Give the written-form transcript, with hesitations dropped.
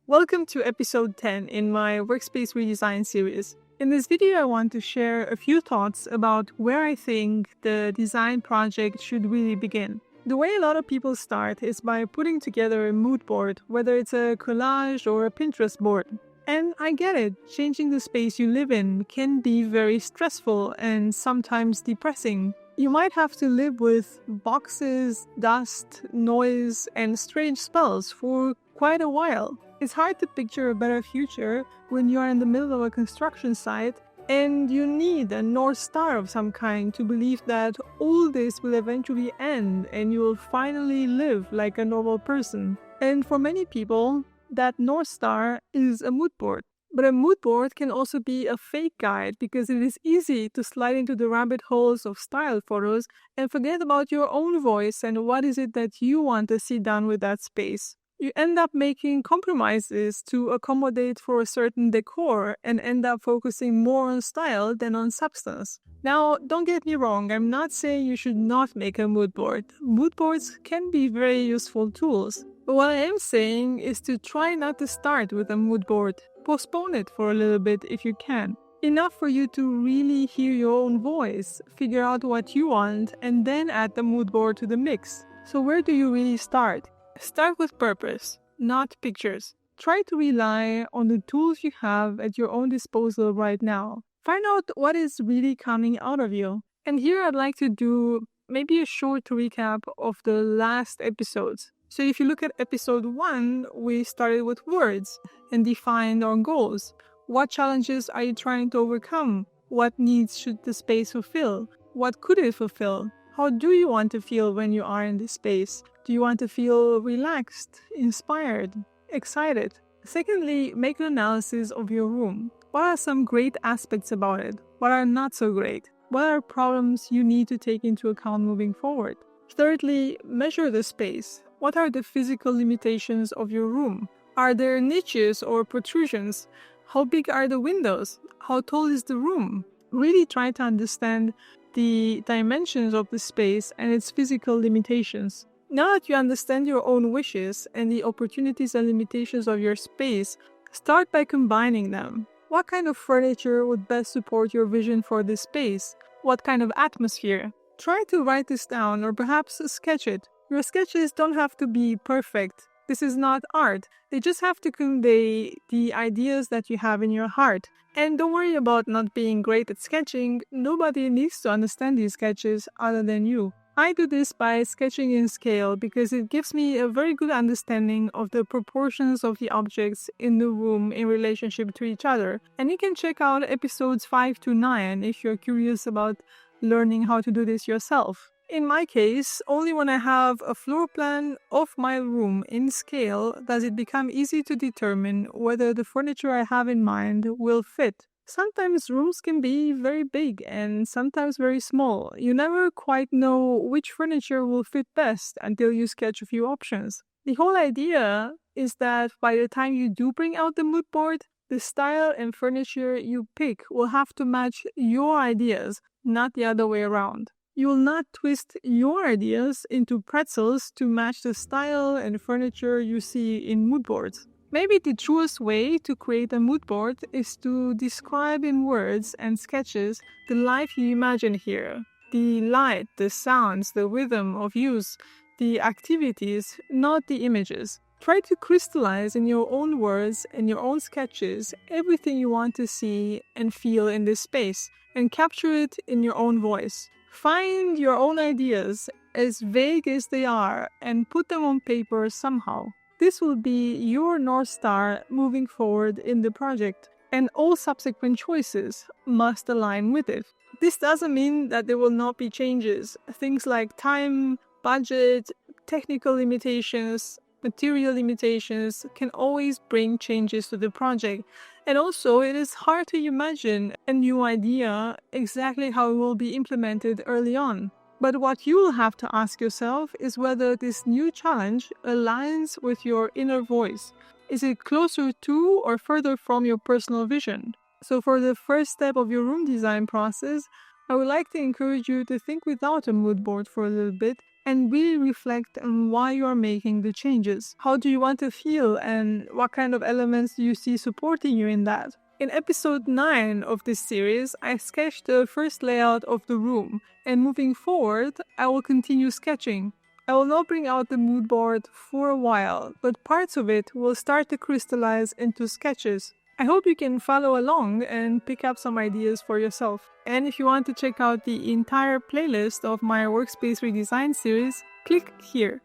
Welcome to episode 10 in my Workspace Redesign series. In this video, I want to share a few thoughts about where I think the design project should really begin. The way a lot of people start is by putting together a mood board, whether it's a collage or a Pinterest board. And I get it, changing the space you live in can be very stressful and sometimes depressing. You might have to live with boxes, dust, noise, and strange smells for quite a while. It's hard to picture a better future when you are in the middle of a construction site and you need a North Star of some kind to believe that all this will eventually end and you will finally live like a normal person. And for many people, that North Star is a mood board. But a mood board can also be a fake guide because it is easy to slide into the rabbit holes of style photos and forget about your own voice and what is it that you want to see done with that space. You end up making compromises to accommodate for a certain decor and end up focusing more on style than on substance. Now, don't get me wrong, I'm not saying you should not make a mood board. Mood boards can be very useful tools. But what I am saying is to try not to start with a mood board. Postpone it for a little bit if you can. Enough for you to really hear your own voice, figure out what you want, and then add the mood board to the mix. So where do you really start? Start with purpose, not pictures. Try to rely on the tools you have at your own disposal right now. Find out what is really coming out of you. And here I'd like to do maybe a short recap of the last episodes. So if you look at episode 1, we started with words and defined our goals. What challenges are you trying to overcome? What needs should the space fulfill? What could it fulfill? How do you want to feel when you are in this space? Do you want to feel relaxed, inspired, excited? Secondly, make an analysis of your room. What are some great aspects about it? What are not so great? What are problems you need to take into account moving forward? Thirdly, measure the space. What are the physical limitations of your room? Are there niches or protrusions? How big are the windows? How tall is the room? Really try to understand the dimensions of the space and its physical limitations. Now that you understand your own wishes and the opportunities and limitations of your space, start by combining them. What kind of furniture would best support your vision for this space? What kind of atmosphere? Try to write this down or perhaps sketch it. Your sketches don't have to be perfect. This is not art. They just have to convey the ideas that you have in your heart. And don't worry about not being great at sketching. Nobody needs to understand these sketches other than you. I do this by sketching in scale because it gives me a very good understanding of the proportions of the objects in the room in relationship to each other. And you can check out episodes 5 to 9 if you're curious about learning how to do this yourself. In my case, only when I have a floor plan of my room in scale does it become easy to determine whether the furniture I have in mind will fit. Sometimes rooms can be very big and sometimes very small. You never quite know which furniture will fit best until you sketch a few options. The whole idea is that by the time you do bring out the mood board, the style and furniture you pick will have to match your ideas, not the other way around. You will not twist your ideas into pretzels to match the style and furniture you see in mood boards. Maybe the truest way to create a mood board is to describe in words and sketches the life you imagine here. The light, the sounds, the rhythm of use, the activities, not the images. Try to crystallize in your own words and your own sketches everything you want to see and feel in this space and capture it in your own voice. Find your own ideas, as vague as they are, and put them on paper somehow. This will be your North Star moving forward in the project, and all subsequent choices must align with it. This doesn't mean that there will not be changes. Things like time, budget, technical limitations, material limitations can always bring changes to the project. And also, it is hard to imagine a new idea exactly how it will be implemented early on. But what you will have to ask yourself is whether this new challenge aligns with your inner voice. Is it closer to or further from your personal vision? So for the first step of your room design process, I would like to encourage you to think without a mood board for a little bit and really reflect on why you are making the changes. How do you want to feel, and what kind of elements do you see supporting you in that? In episode 9 of this series, I sketched the first layout of the room, and moving forward, I will continue sketching. I will not bring out the mood board for a while, but parts of it will start to crystallize into sketches. I hope you can follow along and pick up some ideas for yourself. And if you want to check out the entire playlist of my Workspace Redesign series, click here.